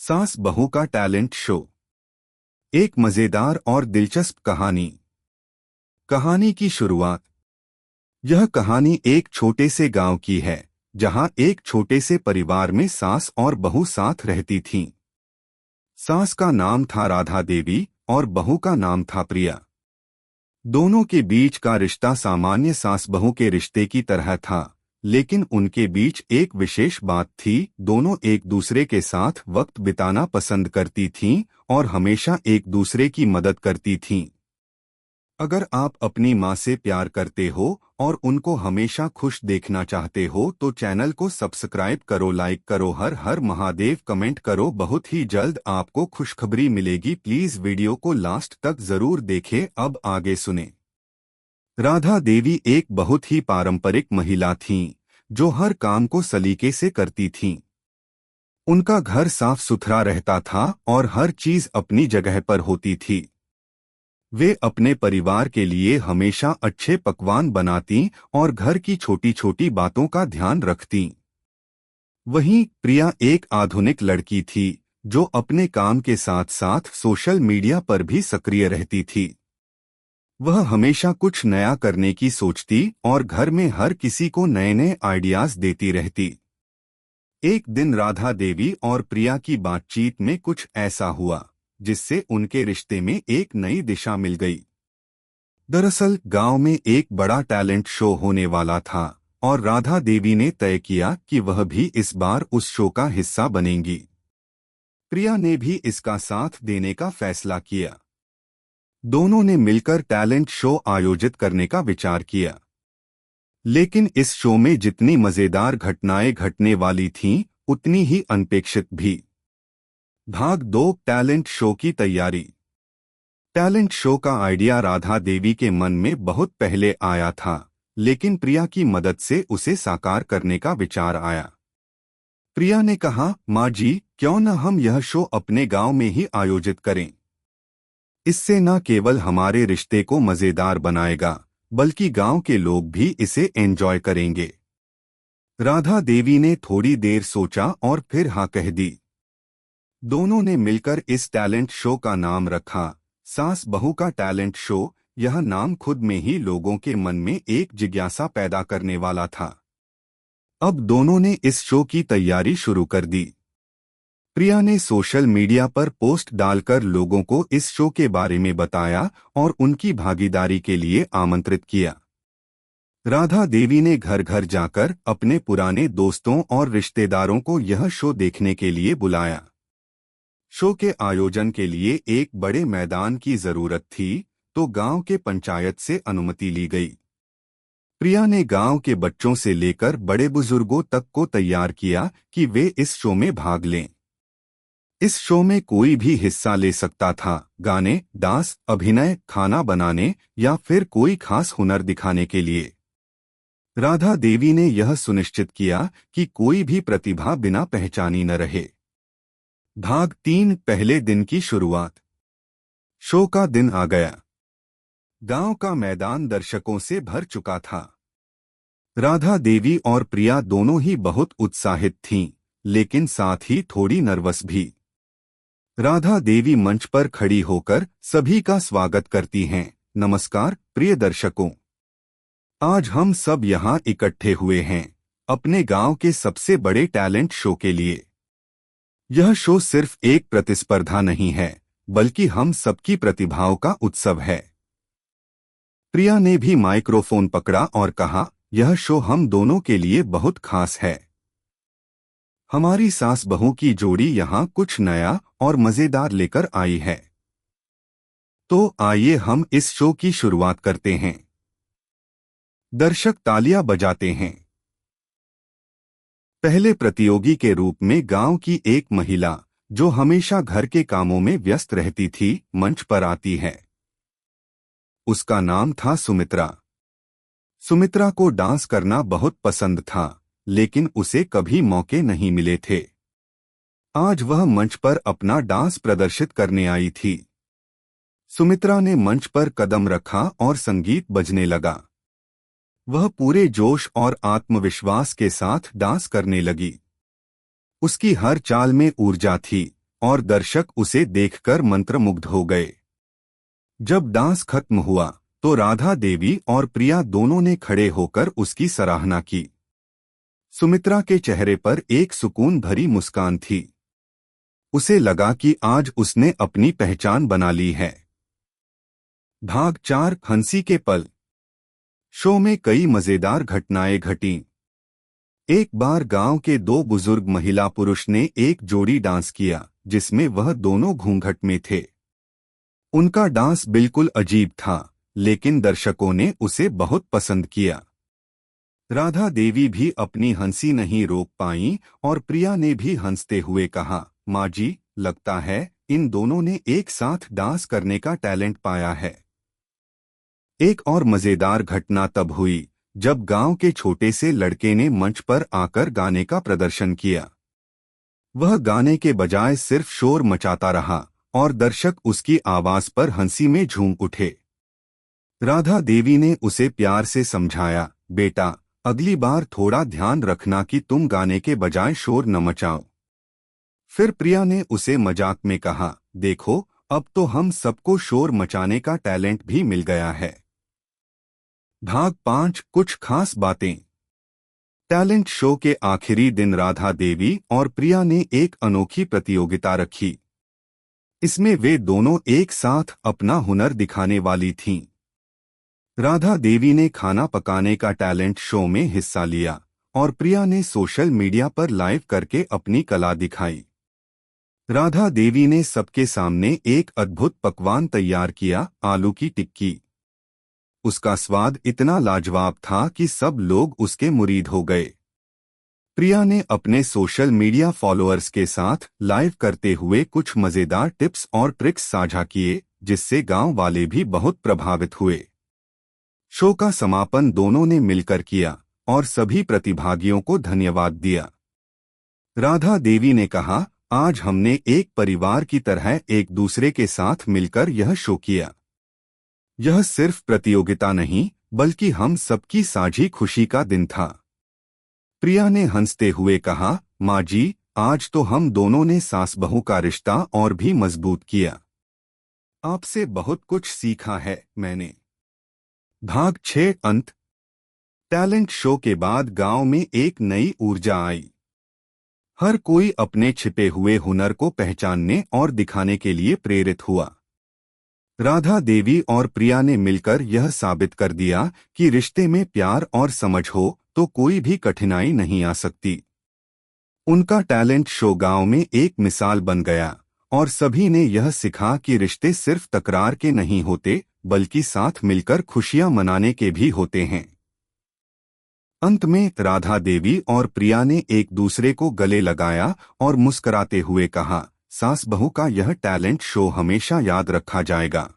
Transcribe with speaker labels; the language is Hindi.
Speaker 1: सास बहू का टैलेंट शो। एक मजेदार और दिलचस्प कहानी। कहानी की शुरुआत। यह कहानी एक छोटे से गांव की है जहां एक छोटे से परिवार में सास और बहू साथ रहती थीं। सास का नाम था राधा देवी और बहू का नाम था प्रिया। दोनों के बीच का रिश्ता सामान्य सास बहू के रिश्ते की तरह था, लेकिन उनके बीच एक विशेष बात थी। दोनों एक दूसरे के साथ वक्त बिताना पसंद करती थीं और हमेशा एक दूसरे की मदद करती थीं। अगर आप अपनी माँ से प्यार करते हो और उनको हमेशा खुश देखना चाहते हो तो चैनल को सब्सक्राइब करो, लाइक करो, हर हर महादेव कमेंट करो। बहुत ही जल्द आपको खुशखबरी मिलेगी। प्लीज वीडियो को लास्ट तक जरूर देखें। अब आगे सुने। राधा देवी एक बहुत ही पारंपरिक महिला थीं, जो हर काम को सलीके से करती थीं। उनका घर साफ सुथरा रहता था और हर चीज अपनी जगह पर होती थी। वे अपने परिवार के लिए हमेशा अच्छे पकवान बनाती और घर की छोटी छोटी बातों का ध्यान रखती। वहीं प्रिया एक आधुनिक लड़की थी, जो अपने काम के साथ साथ सोशल मीडिया पर भी सक्रिय रहती थी। वह हमेशा कुछ नया करने की सोचती और घर में हर किसी को नए नए आइडियाज देती रहती। एक दिन राधा देवी और प्रिया की बातचीत में कुछ ऐसा हुआ जिससे उनके रिश्ते में एक नई दिशा मिल गई। दरअसल गांव में एक बड़ा टैलेंट शो होने वाला था और राधा देवी ने तय किया कि वह भी इस बार उस शो का हिस्सा बनेंगी। प्रिया ने भी इसका साथ देने का फैसला किया। दोनों ने मिलकर टैलेंट शो आयोजित करने का विचार किया। लेकिन इस शो में जितनी मजेदार घटनाएं घटने वाली थीं, उतनी ही अनपेक्षित भी। भाग 2 टैलेंट शो की तैयारी। टैलेंट शो का आइडिया राधा देवी के मन में बहुत पहले आया था, लेकिन प्रिया की मदद से उसे साकार करने का विचार आया। प्रिया ने कहा, माँ जी, क्यों न हम यह शो अपने गांव में ही आयोजित करें। इससे न केवल हमारे रिश्ते को मजेदार बनाएगा, बल्कि गांव के लोग भी इसे एंजॉय करेंगे। राधा देवी ने थोड़ी देर सोचा और फिर हाँ कह दी। दोनों ने मिलकर इस टैलेंट शो का नाम रखा, सास बहू का टैलेंट शो। यह नाम खुद में ही लोगों के मन में एक जिज्ञासा पैदा करने वाला था। अब दोनों ने इस शो की तैयारी शुरू कर दी। प्रिया ने सोशल मीडिया पर पोस्ट डालकर लोगों को इस शो के बारे में बताया और उनकी भागीदारी के लिए आमंत्रित किया। राधा देवी ने घर घर जाकर अपने पुराने दोस्तों और रिश्तेदारों को यह शो देखने के लिए बुलाया। शो के आयोजन के लिए एक बड़े मैदान की जरूरत थी, तो गांव के पंचायत से अनुमति ली गई। प्रिया ने गांव के बच्चों से लेकर बड़े बुजुर्गों तक को तैयार किया कि वे इस शो में भाग लें। इस शो में कोई भी हिस्सा ले सकता था, गाने, डांस, अभिनय, खाना बनाने या फिर कोई खास हुनर दिखाने के लिए। राधा देवी ने यह सुनिश्चित किया कि कोई भी प्रतिभा बिना पहचानी न रहे। भाग 3 पहले दिन की शुरुआत। शो का दिन आ गया। गांव का मैदान दर्शकों से भर चुका था। राधा देवी और प्रिया दोनों ही बहुत उत्साहित थीं, लेकिन साथ ही थोड़ी नर्वस भी। राधा देवी मंच पर खड़ी होकर सभी का स्वागत करती हैं। नमस्कार प्रिय दर्शकों, आज हम सब यहाँ इकट्ठे हुए हैं अपने गांव के सबसे बड़े टैलेंट शो के लिए। यह शो सिर्फ एक प्रतिस्पर्धा नहीं है, बल्कि हम सबकी प्रतिभाओं का उत्सव है। प्रिया ने भी माइक्रोफोन पकड़ा और कहा, यह शो हम दोनों के लिए बहुत खास है। हमारी सास बहू की जोड़ी यहाँ कुछ नया और मजेदार लेकर आई है। तो आइए हम इस शो की शुरुआत करते हैं। दर्शक तालियां बजाते हैं। पहले प्रतियोगी के रूप में गांव की एक महिला, जो हमेशा घर के कामों में व्यस्त रहती थी, मंच पर आती है। उसका नाम था सुमित्रा। सुमित्रा को डांस करना बहुत पसंद था, लेकिन उसे कभी मौके नहीं मिले थे। आज वह मंच पर अपना डांस प्रदर्शित करने आई थी। सुमित्रा ने मंच पर कदम रखा और संगीत बजने लगा। वह पूरे जोश और आत्मविश्वास के साथ डांस करने लगी। उसकी हर चाल में ऊर्जा थी और दर्शक उसे देखकर मंत्रमुग्ध हो गए। जब डांस खत्म हुआ तो राधा देवी और प्रिया दोनों ने खड़े होकर उसकी सराहना की। सुमित्रा के चेहरे पर एक सुकून भरी मुस्कान थी। उसे लगा कि आज उसने अपनी पहचान बना ली है। भाग 4 हंसी के पल। शो में कई मजेदार घटनाएं घटीं। एक बार गांव के दो बुजुर्ग महिला पुरुष ने एक जोड़ी डांस किया जिसमें वह दोनों घूंघट में थे। उनका डांस बिल्कुल अजीब था, लेकिन दर्शकों ने उसे बहुत पसंद किया। राधा देवी भी अपनी हंसी नहीं रोक पाईं और प्रिया ने भी हंसते हुए कहा, माँ जी, लगता है इन दोनों ने एक साथ डांस करने का टैलेंट पाया है। एक और मजेदार घटना तब हुई जब गांव के छोटे से लड़के ने मंच पर आकर गाने का प्रदर्शन किया। वह गाने के बजाय सिर्फ शोर मचाता रहा और दर्शक उसकी आवाज पर हंसी में झूम उठे। राधा देवी ने उसे प्यार से समझाया, बेटा, अगली बार थोड़ा ध्यान रखना कि तुम गाने के बजाय शोर न मचाओ। फिर प्रिया ने उसे मजाक में कहा, देखो, अब तो हम सबको शोर मचाने का टैलेंट भी मिल गया है। भाग 5 कुछ खास बातें। टैलेंट शो के आखिरी दिन राधा देवी और प्रिया ने एक अनोखी प्रतियोगिता रखी। इसमें वे दोनों एक साथ अपना हुनर दिखाने वाली थीं। राधा देवी ने खाना पकाने का टैलेंट शो में हिस्सा लिया और प्रिया ने सोशल मीडिया पर लाइव करके अपनी कला दिखाई। राधा देवी ने सबके सामने एक अद्भुत पकवान तैयार किया, आलू की टिक्की। उसका स्वाद इतना लाजवाब था कि सब लोग उसके मुरीद हो गए। प्रिया ने अपने सोशल मीडिया फॉलोअर्स के साथ लाइव करते हुए कुछ मजेदार टिप्स और ट्रिक्स साझा किए, जिससे गांव वाले भी बहुत प्रभावित हुए। शो का समापन दोनों ने मिलकर किया और सभी प्रतिभागियों को धन्यवाद दिया। राधा देवी ने कहा, आज हमने एक परिवार की तरह एक दूसरे के साथ मिलकर यह शो किया। यह सिर्फ प्रतियोगिता नहीं, बल्कि हम सबकी साझी खुशी का दिन था। प्रिया ने हंसते हुए कहा, माँ जी, आज तो हम दोनों ने सास बहू का रिश्ता और भी मजबूत किया। आपसे बहुत कुछ सीखा है मैंने। भाग 6 अंत। टैलेंट शो के बाद गांव में एक नई ऊर्जा आई। हर कोई अपने छिपे हुए हुनर को पहचानने और दिखाने के लिए प्रेरित हुआ। राधा देवी और प्रिया ने मिलकर यह साबित कर दिया कि रिश्ते में प्यार और समझ हो तो कोई भी कठिनाई नहीं आ सकती। उनका टैलेंट शो गांव में एक मिसाल बन गया और सभी ने यह सीखा कि रिश्ते सिर्फ तकरार के नहीं होते, बल्कि साथ मिलकर खुशियां मनाने के भी होते हैं। अंत में राधा देवी और प्रिया ने एक दूसरे को गले लगाया और मुस्कुराते हुए कहा, सास बहू का यह टैलेंट शो हमेशा याद रखा जाएगा।